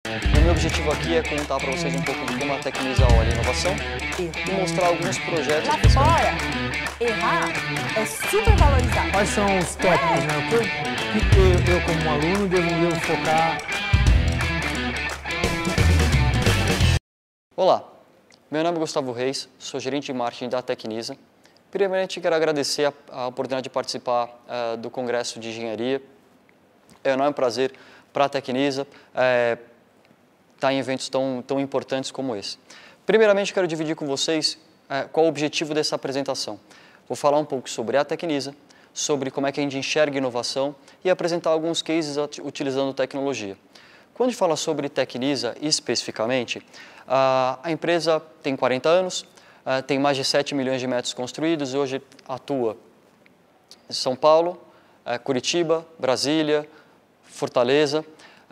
O meu objetivo aqui é contar para vocês um pouco de como a Tecnisa olha a inovação e mostrar alguns projetos. Lá fora, errar é super valorizado. Quais são os tópicos, né? O que eu como aluno, devo focar? Olá, meu nome é Gustavo Reis, sou gerente de marketing da Tecnisa. Primeiramente, quero agradecer a oportunidade de participar do Congresso de Engenharia. É um enorme prazer para a Tecnisa estar em eventos tão importantes como esse. Primeiramente, quero dividir com vocês qual o objetivo dessa apresentação. Vou falar um pouco sobre a Tecnisa, sobre como é que a gente enxerga inovação e apresentar alguns cases utilizando tecnologia. Quando a gente fala sobre Tecnisa especificamente, a empresa tem 40 anos, tem mais de 7 milhões de metros construídos e hoje atua em São Paulo, Curitiba, Brasília, Fortaleza.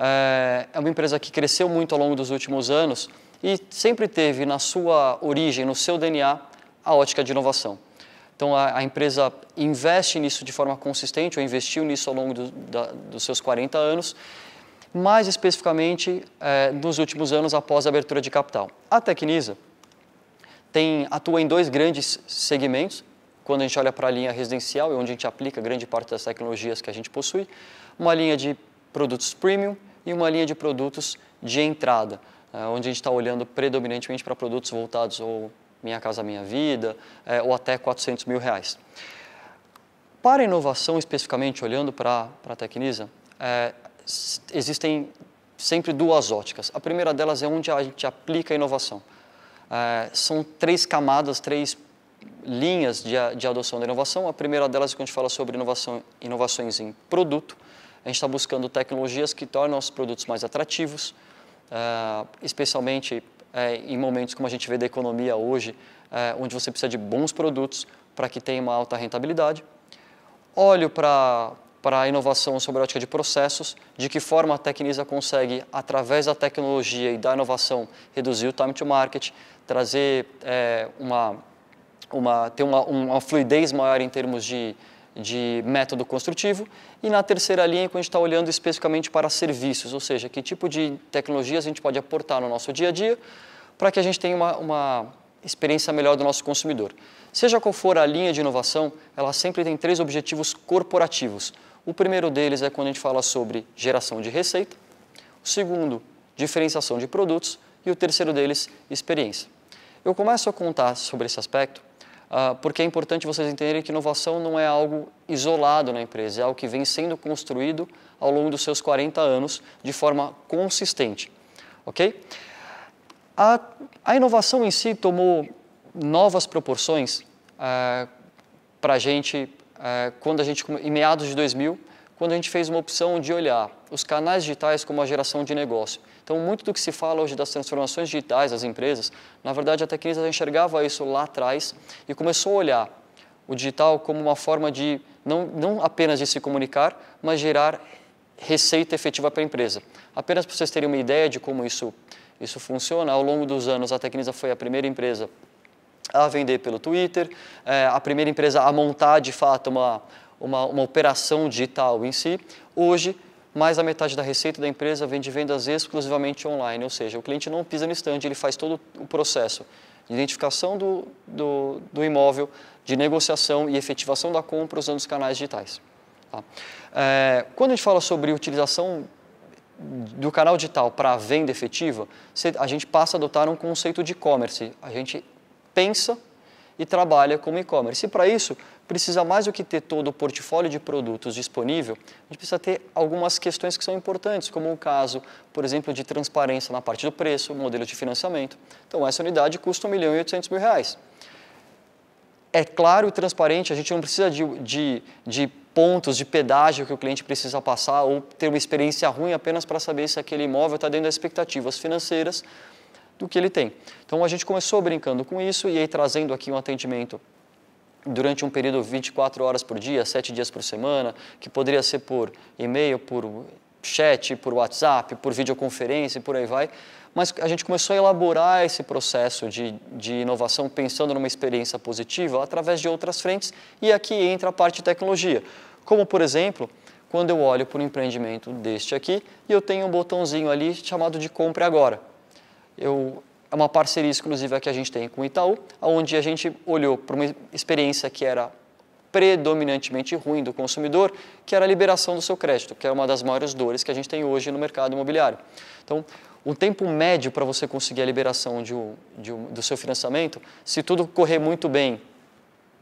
É uma empresa que cresceu muito ao longo dos últimos anos e sempre teve na sua origem, no seu DNA, a ótica de inovação. Então a empresa investe nisso de forma consistente, ou investiu nisso ao longo dos seus 40 anos, mais especificamente nos últimos anos após a abertura de capital. A Tecnisa atua em dois grandes segmentos, quando a gente olha para a linha residencial, é onde a gente aplica grande parte das tecnologias que a gente possui, uma linha de produtos premium e uma linha de produtos de entrada, onde a gente está olhando predominantemente para produtos voltados ou Minha Casa Minha Vida, ou até R$400 mil. Para a inovação, especificamente, olhando para a Tecnisa, existem sempre duas óticas. A primeira delas é onde a gente aplica a inovação. São três camadas, três linhas de adoção da inovação. A primeira delas é quando a gente fala sobre inovações em produto. A gente está buscando tecnologias que tornam os produtos mais atrativos, especialmente em momentos como a gente vê da economia hoje, onde você precisa de bons produtos para que tenha uma alta rentabilidade. Olho para a inovação sobre a ótica de processos, de que forma a Tecnisa consegue, através da tecnologia e da inovação, reduzir o time to market, trazer ter uma fluidez maior em termos de método construtivo. E na terceira linha, quando a gente está olhando especificamente para serviços, ou seja, que tipo de tecnologias a gente pode aportar no nosso dia a dia para que a gente tenha uma experiência melhor do nosso consumidor. Seja qual for a linha de inovação, ela sempre tem três objetivos corporativos. O primeiro deles é quando a gente fala sobre geração de receita, o segundo, diferenciação de produtos e o terceiro deles, experiência. Eu começo a contar sobre esse aspecto porque é importante vocês entenderem que inovação não é algo isolado na empresa, é algo que vem sendo construído ao longo dos seus 40 anos de forma consistente. Ok? A inovação em si tomou novas proporções para a gente, em meados de 2000, quando a gente fez uma opção de olhar os canais digitais como a geração de negócio. Então, muito do que se fala hoje das transformações digitais das empresas, na verdade, a Tecnisa enxergava isso lá atrás e começou a olhar o digital como uma forma de, não apenas de se comunicar, mas gerar receita efetiva para a empresa. Apenas para vocês terem uma ideia de como isso funciona, ao longo dos anos, a Tecnisa foi a primeira empresa a vender pelo Twitter, a primeira empresa a montar, de fato, uma operação digital em si. Hoje, mais da metade da receita da empresa vem de vendas exclusivamente online, ou seja, o cliente não pisa no stand, ele faz todo o processo de identificação do imóvel, de negociação e efetivação da compra usando os canais digitais. Tá? Quando a gente fala sobre utilização do canal digital para a venda efetiva, a gente passa a adotar um conceito de e-commerce. A gente pensa e trabalha como e-commerce. E para isso, precisa mais do que ter todo o portfólio de produtos disponível, a gente precisa ter algumas questões que são importantes, como o caso, por exemplo, de transparência na parte do preço, modelo de financiamento. Então, essa unidade custa R$1.800.000. É claro e transparente, a gente não precisa de pontos de pedágio que o cliente precisa passar ou ter uma experiência ruim apenas para saber se aquele imóvel está dentro das expectativas financeiras do que ele tem. Então, a gente começou brincando com isso e aí trazendo aqui um atendimento durante um período 24 horas por dia, 7 dias por semana, que poderia ser por e-mail, por chat, por WhatsApp, por videoconferência e por aí vai. Mas a gente começou a elaborar esse processo de inovação pensando numa experiência positiva através de outras frentes e aqui entra a parte de tecnologia. Como, por exemplo, quando eu olho para um empreendimento deste aqui e eu tenho um botãozinho ali chamado de Compre Agora. É uma parceria exclusiva que a gente tem com o Itaú, onde a gente olhou para uma experiência que era predominantemente ruim do consumidor, que era a liberação do seu crédito, que é uma das maiores dores que a gente tem hoje no mercado imobiliário. Então, o tempo médio para você conseguir a liberação do seu financiamento, se tudo correr muito bem,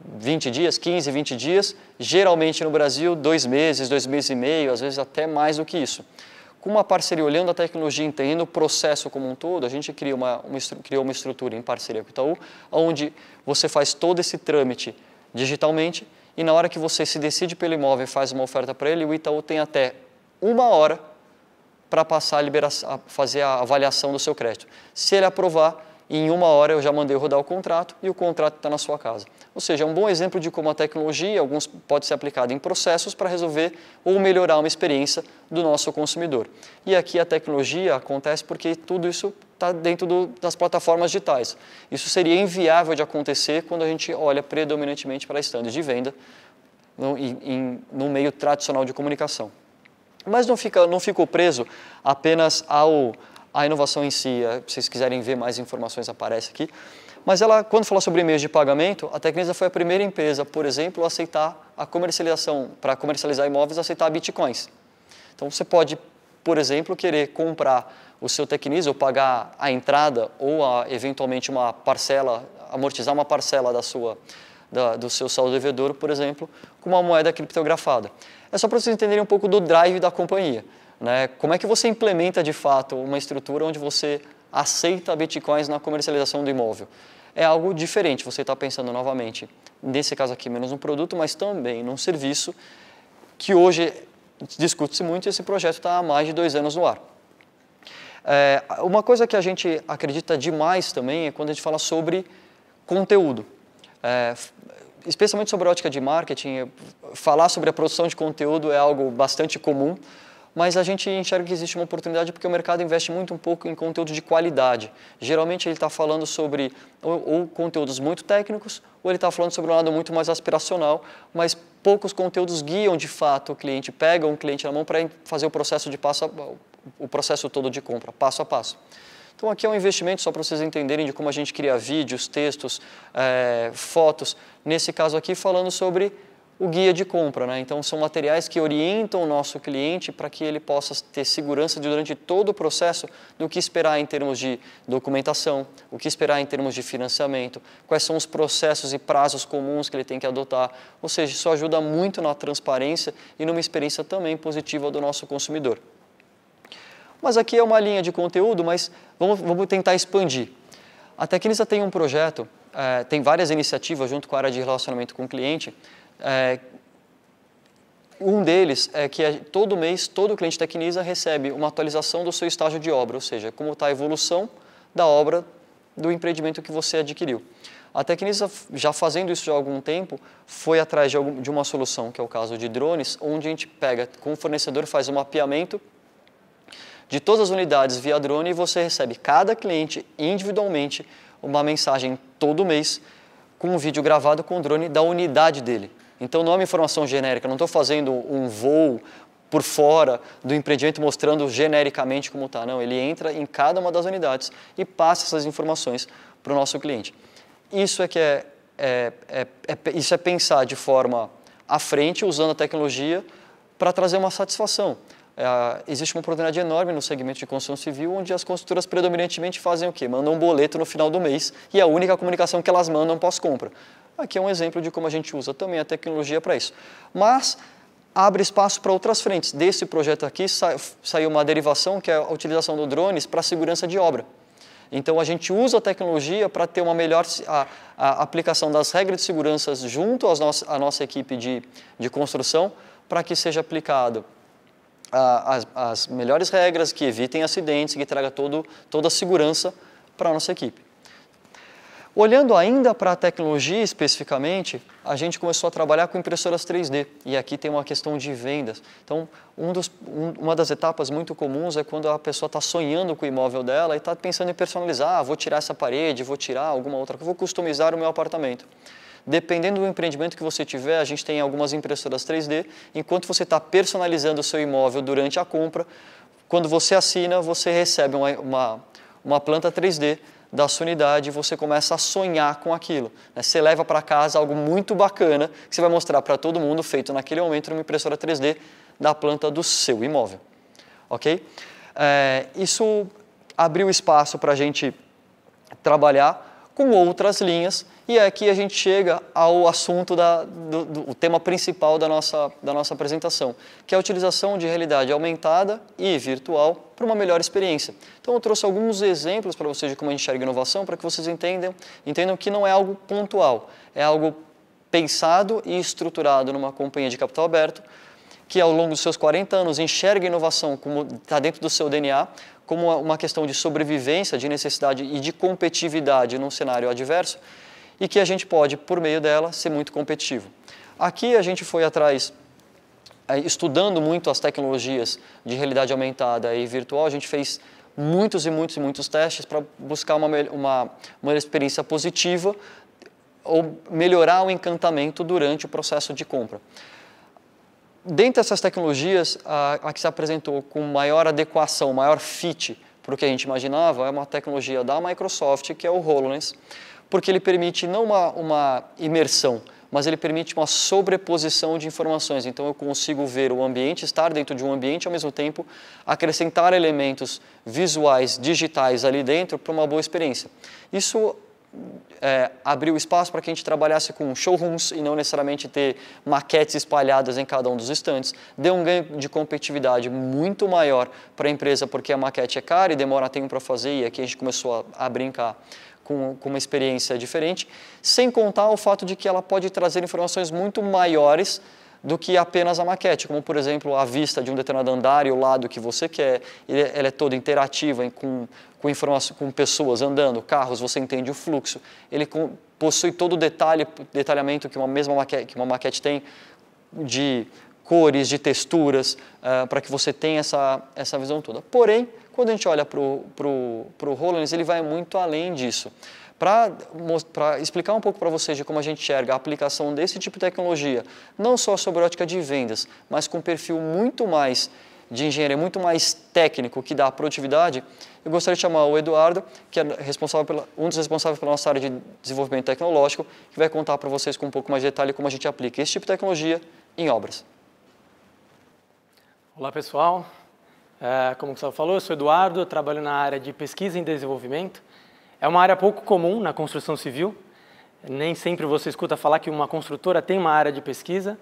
20 dias, 15, 20 dias, geralmente no Brasil, 2 meses, 2 meses e meio, às vezes até mais do que isso. Com uma parceria, olhando a tecnologia, entendendo o processo como um todo, a gente criou uma estrutura em parceria com o Itaú, onde você faz todo esse trâmite digitalmente e na hora que você se decide pelo imóvel e faz uma oferta para ele, o Itaú tem até 1 hora para passar fazer a avaliação do seu crédito. Se ele aprovar, em 1 hora eu já mandei rodar o contrato e o contrato está na sua casa. Ou seja, é um bom exemplo de como a tecnologia, pode ser aplicada em processos para resolver ou melhorar uma experiência do nosso consumidor. E aqui a tecnologia acontece porque tudo isso está dentro das plataformas digitais. Isso seria inviável de acontecer quando a gente olha predominantemente para a estande de venda no meio tradicional de comunicação. Mas não ficou preso apenas à inovação em si. Se vocês quiserem ver mais informações, aparece aqui. Mas quando fala sobre meios de pagamento, a Tecnisa foi a primeira empresa, por exemplo, a aceitar a comercialização, para comercializar imóveis, aceitar bitcoins. Então você pode, por exemplo, querer comprar o seu Tecnisa ou pagar a entrada ou eventualmente uma parcela, amortizar uma parcela do seu saldo devedor, por exemplo, com uma moeda criptografada. É só para vocês entenderem um pouco do drive da companhia, né? Como é que você implementa de fato uma estrutura onde você aceita bitcoins na comercialização do imóvel? É algo diferente, você está pensando novamente, nesse caso aqui, menos um produto, mas também num serviço que hoje discute-se muito e esse projeto está há mais de 2 anos no ar. Uma coisa que a gente acredita demais também é quando a gente fala sobre conteúdo. Especialmente sobre a ótica de marketing, falar sobre a produção de conteúdo é algo bastante comum, mas a gente enxerga que existe uma oportunidade porque o mercado investe um pouco em conteúdo de qualidade. Geralmente ele está falando sobre ou conteúdos muito técnicos, ou ele está falando sobre um lado muito mais aspiracional, mas poucos conteúdos guiam de fato o cliente, pegam o cliente na mão para fazer o processo todo de compra, passo a passo. Então aqui é um investimento, só para vocês entenderem de como a gente cria vídeos, textos, fotos, nesse caso aqui falando sobre o guia de compra, né? Então são materiais que orientam o nosso cliente para que ele possa ter segurança durante todo o processo do que esperar em termos de documentação, o que esperar em termos de financiamento, quais são os processos e prazos comuns que ele tem que adotar, ou seja, isso ajuda muito na transparência e numa experiência também positiva do nosso consumidor. Mas aqui é uma linha de conteúdo, mas vamos tentar expandir. A Tecnisa tem um projeto, tem várias iniciativas junto com a área de relacionamento com o cliente. Um deles é que todo mês, todo cliente Tecnisa recebe uma atualização do seu estágio de obra, ou seja, como está a evolução da obra do empreendimento que você adquiriu. A Tecnisa, já fazendo isso há algum tempo, foi atrás de uma solução, que é o caso de drones, onde a gente pega, com o fornecedor, faz um mapeamento de todas as unidades via drone e você recebe cada cliente individualmente uma mensagem todo mês com um vídeo gravado com o drone da unidade dele. Então não é uma informação genérica, não estou fazendo um voo por fora do empreendimento mostrando genericamente como está, não, ele entra em cada uma das unidades e passa essas informações para o nosso cliente. Isso isso é pensar de forma à frente, usando a tecnologia para trazer uma satisfação. Existe uma oportunidade enorme no segmento de construção civil, onde as construtoras predominantemente fazem o quê? Mandam um boleto no final do mês e a única comunicação que elas mandam pós-compra. Aqui é um exemplo de como a gente usa também a tecnologia para isso. Mas abre espaço para outras frentes. Desse projeto aqui saiu uma derivação, que é a utilização do drones para a segurança de obra. Então a gente usa a tecnologia para ter uma melhor a aplicação das regras de segurança junto à nossa equipe de construção, para que seja aplicado as melhores regras, que evitem acidentes, que traga toda a segurança para a nossa equipe. Olhando ainda para a tecnologia especificamente, a gente começou a trabalhar com impressoras 3D, e aqui tem uma questão de vendas. Então, uma das etapas muito comuns é quando a pessoa está sonhando com o imóvel dela e está pensando em personalizar, vou tirar essa parede, vou tirar alguma outra coisa, vou customizar o meu apartamento. Dependendo do empreendimento que você tiver, a gente tem algumas impressoras 3D. Enquanto você está personalizando o seu imóvel durante a compra, quando você assina, você recebe uma planta 3D da sua unidade e você começa a sonhar com aquilo. Você leva para casa algo muito bacana que você vai mostrar para todo mundo, feito naquele momento numa impressora 3D da planta do seu imóvel. Ok? Isso abriu espaço para a gente trabalhar com outras linhas e aqui a gente chega ao assunto do tema principal da nossa apresentação, que é a utilização de realidade aumentada e virtual para uma melhor experiência. Então eu trouxe alguns exemplos para vocês de como a gente enxerga inovação, para que vocês entendam que não é algo pontual, é algo pensado e estruturado numa companhia de capital aberto, que ao longo dos seus 40 anos enxerga a inovação como está dentro do seu DNA, como uma questão de sobrevivência, de necessidade e de competitividade num cenário adverso, e que a gente pode, por meio dela, ser muito competitivo. Aqui a gente foi atrás, estudando muito as tecnologias de realidade aumentada e virtual, a gente fez muitos testes para buscar uma experiência positiva ou melhorar o encantamento durante o processo de compra. Dentre essas tecnologias, a que se apresentou com maior adequação, maior fit para o que a gente imaginava, é uma tecnologia da Microsoft, que é o HoloLens, porque ele permite não uma imersão, mas ele permite uma sobreposição de informações. Então eu consigo ver o ambiente, estar dentro de um ambiente, ao mesmo tempo acrescentar elementos visuais, digitais ali dentro para uma boa experiência. Isso abriu espaço para que a gente trabalhasse com showrooms e não necessariamente ter maquetes espalhadas em cada um dos estandes. Deu um ganho de competitividade muito maior para a empresa, porque a maquete é cara e demora tempo para fazer, e aqui a gente começou a brincar com uma experiência diferente, sem contar o fato de que ela pode trazer informações muito maiores do que apenas a maquete, como, por exemplo, a vista de um determinado andar e o lado que você quer. Ela é toda interativa, com pessoas andando, carros, você entende o fluxo. Ele possui todo o detalhamento que uma maquete tem, de cores, de texturas, para que você tenha essa visão toda. Porém, quando a gente olha para o HoloLens, ele vai muito além disso. Para explicar um pouco para vocês de como a gente enxerga a aplicação desse tipo de tecnologia, não só sobre a ótica de vendas, mas com um perfil muito mais de engenharia, muito mais técnico, que dá produtividade, eu gostaria de chamar o Eduardo, que é um dos responsáveis pela nossa área de desenvolvimento tecnológico, que vai contar para vocês com um pouco mais de detalhe como a gente aplica esse tipo de tecnologia em obras. Olá, pessoal. Como o Gustavo falou, eu sou Eduardo, eu trabalho na área de pesquisa e desenvolvimento. É uma área pouco comum na construção civil. Nem sempre você escuta falar que uma construtora tem uma área de pesquisa,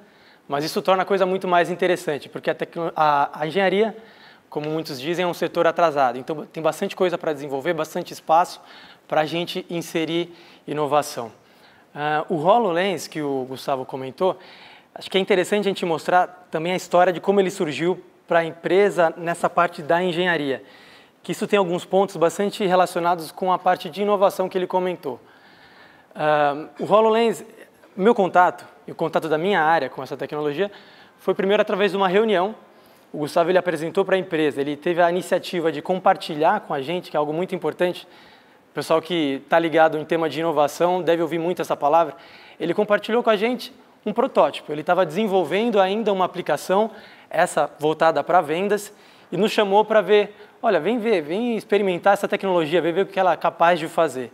mas isso torna a coisa muito mais interessante, porque a engenharia, como muitos dizem, é um setor atrasado. Então, tem bastante coisa para desenvolver, bastante espaço para a gente inserir inovação. O HoloLens, que o Gustavo comentou, acho que é interessante a gente mostrar também a história de como ele surgiu para a empresa nessa parte da engenharia, que isso tem alguns pontos bastante relacionados com a parte de inovação que ele comentou. O HoloLens, meu contato, e o contato da minha área com essa tecnologia, foi primeiro através de uma reunião. O Gustavo ele apresentou para a empresa, ele teve a iniciativa de compartilhar com a gente, que é algo muito importante. O pessoal que está ligado em tema de inovação deve ouvir muito essa palavra. Ele compartilhou com a gente um protótipo, ele estava desenvolvendo ainda uma aplicação, essa voltada para vendas, e nos chamou para ver, olha, vem experimentar essa tecnologia, vem ver o que ela é capaz de fazer.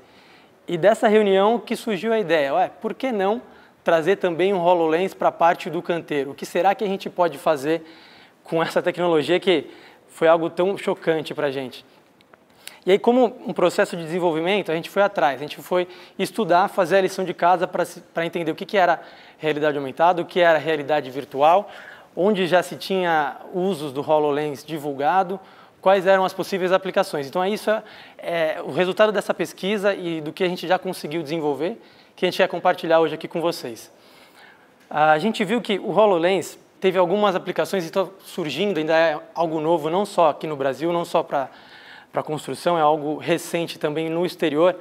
E dessa reunião que surgiu a ideia, por que não trazer também um HoloLens para a parte do canteiro? O que será que a gente pode fazer com essa tecnologia que foi algo tão chocante para a gente? E aí, como um processo de desenvolvimento, a gente foi atrás, a gente foi estudar, fazer a lição de casa para entender o que era realidade aumentada, o que era realidade virtual, onde já se tinha usos do HoloLens divulgado, quais eram as possíveis aplicações. Então, isso é o resultado dessa pesquisa e do que a gente já conseguiu desenvolver, que a gente quer compartilhar hoje aqui com vocês. A gente viu que o HoloLens teve algumas aplicações e está surgindo, ainda é algo novo, não só aqui no Brasil, não só para construção, é algo recente também no exterior.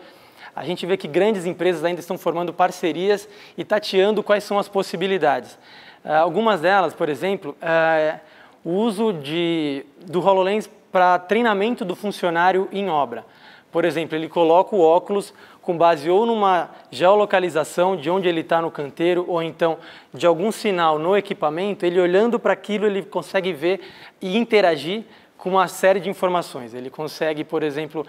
A gente vê que grandes empresas ainda estão formando parcerias e tateando quais são as possibilidades. Algumas delas, por exemplo, o uso do HoloLens para treinamento do funcionário em obra. Por exemplo, ele coloca o óculos com base ou numa geolocalização de onde ele está no canteiro, ou então de algum sinal no equipamento, ele olhando para aquilo, ele consegue ver e interagir com uma série de informações. Ele consegue, por exemplo,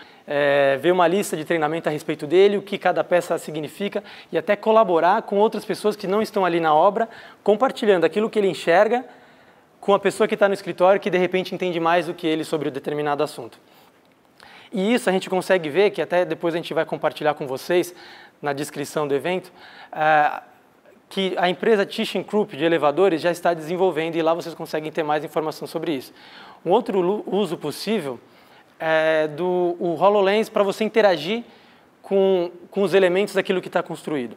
ver uma lista de treinamento a respeito dele, o que cada peça significa, e até colaborar com outras pessoas que não estão ali na obra, compartilhando aquilo que ele enxerga com a pessoa que está no escritório, que de repente entende mais do que ele sobre um determinado assunto. E isso a gente consegue ver, que até depois a gente vai compartilhar com vocês na descrição do evento, que a empresa ThyssenKrupp de elevadores já está desenvolvendo, e lá vocês conseguem ter mais informação sobre isso. Um outro uso possível é o HoloLens para você interagir com os elementos daquilo que está construído.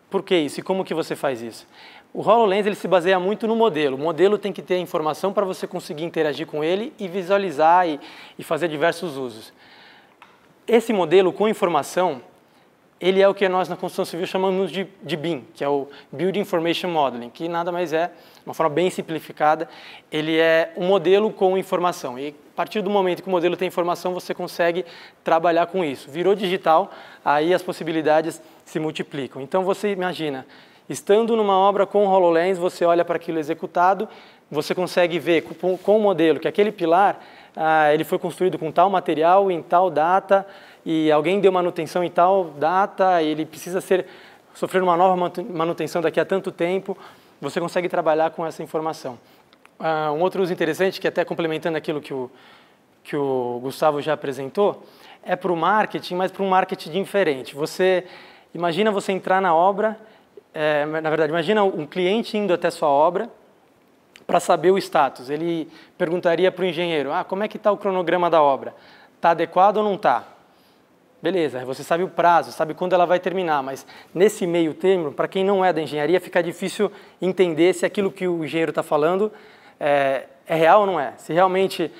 Por que isso? E como que você faz isso? O HoloLens ele se baseia muito no modelo. O modelo tem que ter informação para você conseguir interagir com ele e visualizar e fazer diversos usos. Esse modelo com informação, ele é o que nós na construção civil chamamos de BIM, que é o Building Information Modeling, que nada mais é, de uma forma bem simplificada, ele é um modelo com informação. E a partir do momento que o modelo tem informação, você consegue trabalhar com isso. Virou digital, aí as possibilidades se multiplicam. Então você imagina, estando numa obra com o HoloLens, você olha para aquilo executado, você consegue ver com o modelo que aquele pilar ele foi construído com tal material, em tal data, e alguém deu manutenção em tal data, e ele precisa sofrer uma nova manutenção daqui a tanto tempo. Você consegue trabalhar com essa informação. Um outro uso interessante, que até complementando aquilo que o Gustavo já apresentou, é para o marketing, mas para um marketing diferente. Imagina você entrar na obra, na verdade, imagina um cliente indo até sua obra, para saber o status. Ele perguntaria para o engenheiro, como é que está o cronograma da obra? Está adequado ou não está? Beleza, você sabe o prazo, sabe quando ela vai terminar, mas nesse meio termo, para quem não é da engenharia, fica difícil entender se aquilo que o engenheiro está falando é real ou não é. Se realmente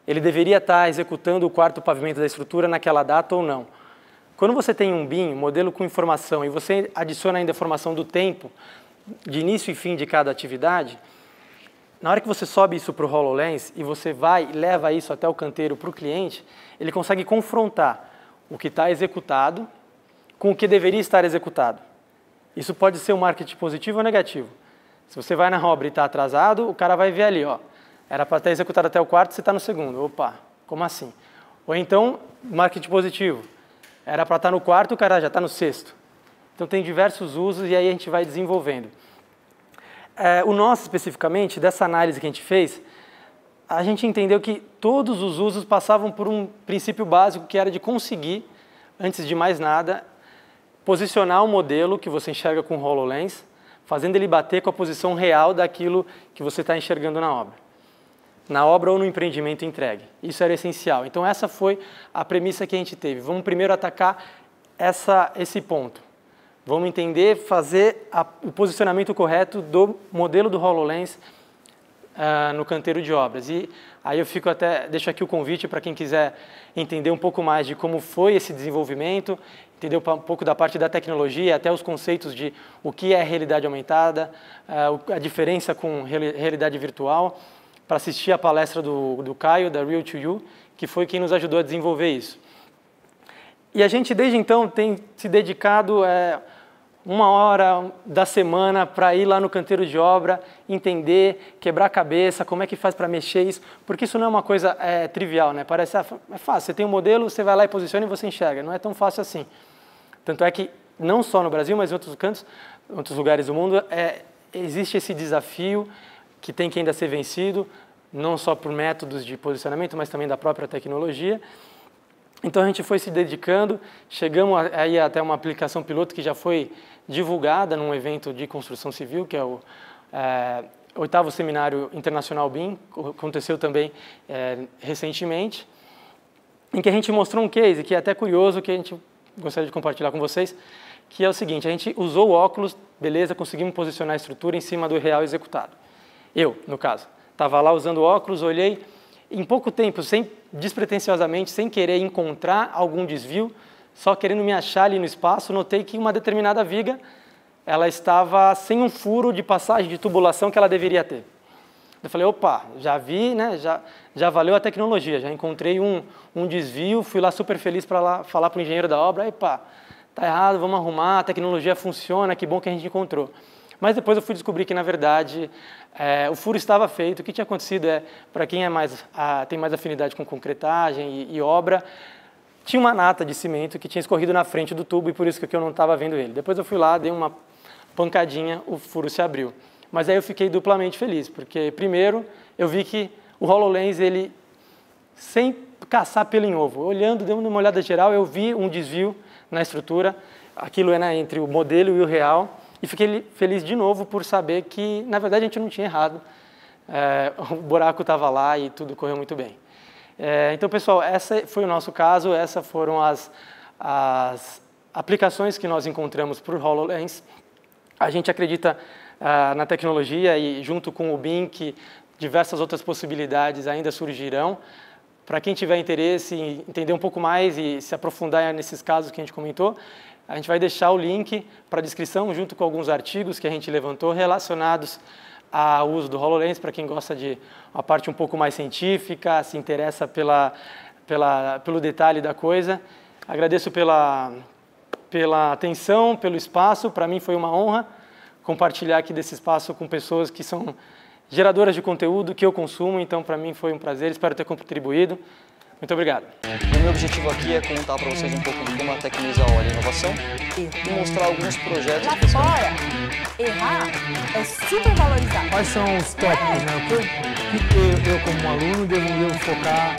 ele deveria estar executando o quarto pavimento da estrutura naquela data ou não. Quando você tem um BIM, um modelo com informação, e você adiciona ainda a informação do tempo, de início e fim de cada atividade, na hora que você sobe isso para o HoloLens e você vai e leva isso até o canteiro para o cliente, ele consegue confrontar o que está executado com o que deveria estar executado. Isso pode ser um marketing positivo ou negativo. Se você vai na obra e está atrasado, o cara vai ver ali, era para estar executado até o quarto, você está no segundo. Opa, como assim? Ou então, marketing positivo. Era para estar no quarto, o cara já está no sexto. Então tem diversos usos e aí a gente vai desenvolvendo. O nosso, especificamente, dessa análise que a gente fez, a gente entendeu que todos os usos passavam por um princípio básico, que era de conseguir, antes de mais nada, posicionar o modelo que você enxerga com o HoloLens, fazendo ele bater com a posição real daquilo que você está enxergando na obra ou no empreendimento entregue. Isso era essencial. Então essa foi a premissa que a gente teve. Vamos primeiro atacar esse ponto. Vamos entender, fazer o posicionamento correto do modelo do HoloLens no canteiro de obras. E aí eu deixo aqui o convite para quem quiser entender um pouco mais de como foi esse desenvolvimento, entender um pouco da parte da tecnologia, até os conceitos de o que é realidade aumentada, a diferença com realidade virtual, para assistir a palestra do Caio, da Real to You, que foi quem nos ajudou a desenvolver isso. E a gente, desde então, tem se dedicado 1 hora da semana para ir lá no canteiro de obra, entender, quebrar a cabeça, como é que faz para mexer isso, porque isso não é uma coisa trivial, né? Parece é fácil, você tem um modelo, você vai lá e posiciona e você enxerga, não é tão fácil assim. Tanto é que, não só no Brasil, mas em outros cantos, em outros lugares do mundo, existe esse desafio que tem que ainda ser vencido, não só por métodos de posicionamento, mas também da própria tecnologia. Então a gente foi se dedicando, chegamos aí até uma aplicação piloto que já foi divulgada num evento de construção civil, que é o 8º Seminário Internacional BIM, aconteceu também recentemente, em que a gente mostrou um case que é até curioso, que a gente gostaria de compartilhar com vocês, que é o seguinte: a gente usou o óculos, beleza, conseguimos posicionar a estrutura em cima do real executado. Eu, no caso, estava lá usando o óculos, olhei, em pouco tempo, despretensiosamente, sem querer encontrar algum desvio, só querendo me achar ali no espaço, notei que uma determinada viga ela estava sem um furo de passagem de tubulação que ela deveria ter. Eu falei, opa, já vi, né? Já valeu a tecnologia, já encontrei um desvio, fui lá super feliz para lá falar para o engenheiro da obra, epa, tá errado, vamos arrumar, a tecnologia funciona, que bom que a gente encontrou. Mas depois eu fui descobrir que, na verdade, o furo estava feito. O que tinha acontecido para quem tem mais afinidade com concretagem e obra, tinha uma nata de cimento que tinha escorrido na frente do tubo e por isso que eu não estava vendo ele. Depois eu fui lá, dei uma pancadinha, o furo se abriu. Mas aí eu fiquei duplamente feliz, porque primeiro eu vi que o HoloLens, ele, sem caçar pelo em ovo, olhando, dando uma olhada geral, eu vi um desvio na estrutura, aquilo é entre o modelo e o real, e fiquei feliz de novo por saber que, na verdade, a gente não tinha errado. O buraco estava lá e tudo correu muito bem. Então, pessoal, esse foi o nosso caso, essas foram as aplicações que nós encontramos para o HoloLens. A gente acredita na tecnologia e, junto com o BIM, que diversas outras possibilidades ainda surgirão. Para quem tiver interesse em entender um pouco mais e se aprofundar nesses casos que a gente comentou, a gente vai deixar o link para a descrição, junto com alguns artigos que a gente levantou relacionados ao uso do HoloLens, para quem gosta de uma parte um pouco mais científica, se interessa pelo detalhe da coisa. Agradeço pela atenção, pelo espaço. Para mim foi uma honra compartilhar aqui desse espaço com pessoas que são geradoras de conteúdo que eu consumo, então para mim foi um prazer, espero ter contribuído. Muito obrigado. O meu objetivo aqui é contar para vocês um pouco de como a Tecnisa olha a inovação e mostrar alguns projetos. Lá fora, errar é super valorizado. Quais são os tópicos, né? O que eu como aluno, devo focar